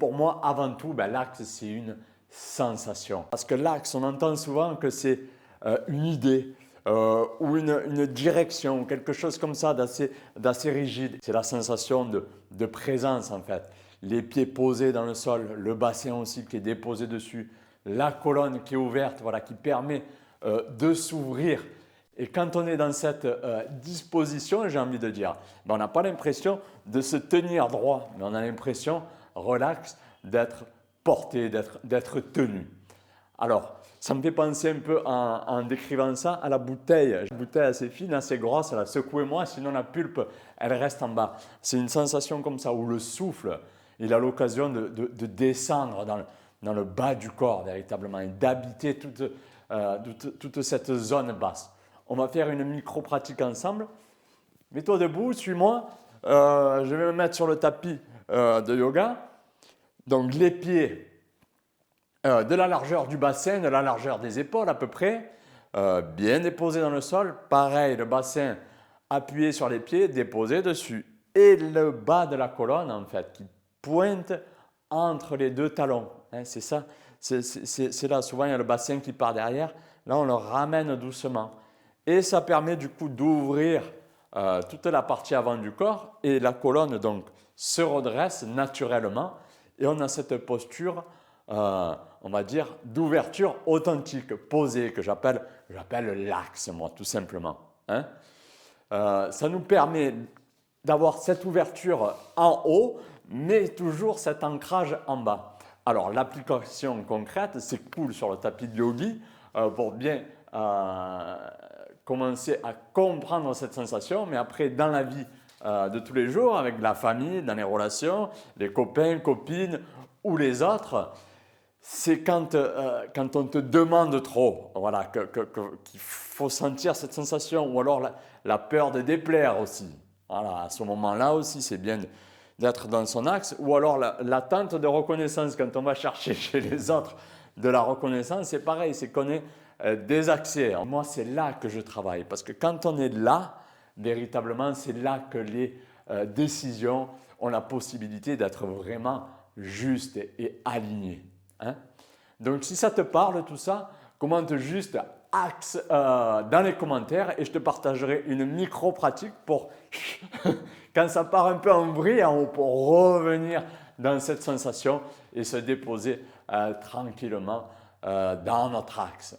pour moi, avant tout, l'axe, c'est une sensation. Parce que l'axe, on entend souvent que c'est une idée ou une direction, quelque chose comme ça d'assez rigide. C'est la sensation de présence en fait. Les pieds posés dans le sol, le bassin aussi qui est déposé dessus, la colonne qui est ouverte, voilà, qui permet de s'ouvrir. Et quand on est dans cette disposition, j'ai envie de dire, on n'a pas l'impression de se tenir droit, mais on a l'impression, relax, d'être porté, d'être tenu. Alors, ça me fait penser un peu en décrivant ça à la bouteille. Une bouteille assez fine, assez grosse, secouez-moi, sinon la pulpe, elle reste en bas. C'est une sensation comme ça où le souffle, il a l'occasion de descendre dans le bas du corps véritablement et d'habiter toute cette zone basse. On va faire une micro-pratique ensemble. Mets-toi debout, suis-moi. Je vais me mettre sur le tapis de yoga. Donc les pieds de la largeur du bassin, de la largeur des épaules à peu près, bien déposés dans le sol. Pareil, le bassin appuyé sur les pieds, déposé dessus. Et le bas de la colonne en fait qui pointe entre les deux talons. Hein, c'est ça, c'est là. Souvent il y a le bassin qui part derrière. Là on le ramène doucement. Et ça permet du coup d'ouvrir toute la partie avant du corps et la colonne donc se redresse naturellement et on a cette posture, on va dire, d'ouverture authentique, posée, que j'appelle l'axe moi tout simplement. Hein. Ça nous permet d'avoir cette ouverture en haut mais toujours cet ancrage en bas. Alors l'application concrète, c'est cool sur le tapis de yogi pour bien commencer à comprendre cette sensation, mais après dans la vie de tous les jours, avec la famille, dans les relations, les copains, copines ou les autres, c'est quand on te demande trop, voilà, qu'il faut sentir cette sensation, ou alors la peur de déplaire aussi. Voilà, à ce moment-là aussi, c'est bien d'être dans son axe, ou alors l'attente de reconnaissance, quand on va chercher chez les autres de la reconnaissance, c'est pareil, c'est qu'on est désaxé. Moi, c'est là que je travaille, parce que quand on est là, véritablement, c'est là que les décisions ont la possibilité d'être vraiment justes et alignées. Hein? Donc, si ça te parle, tout ça, commente juste axe dans les commentaires et je te partagerai une micro-pratique pour, quand ça part un peu en vrille, pour revenir dans cette sensation et se déposer tranquillement dans notre axe.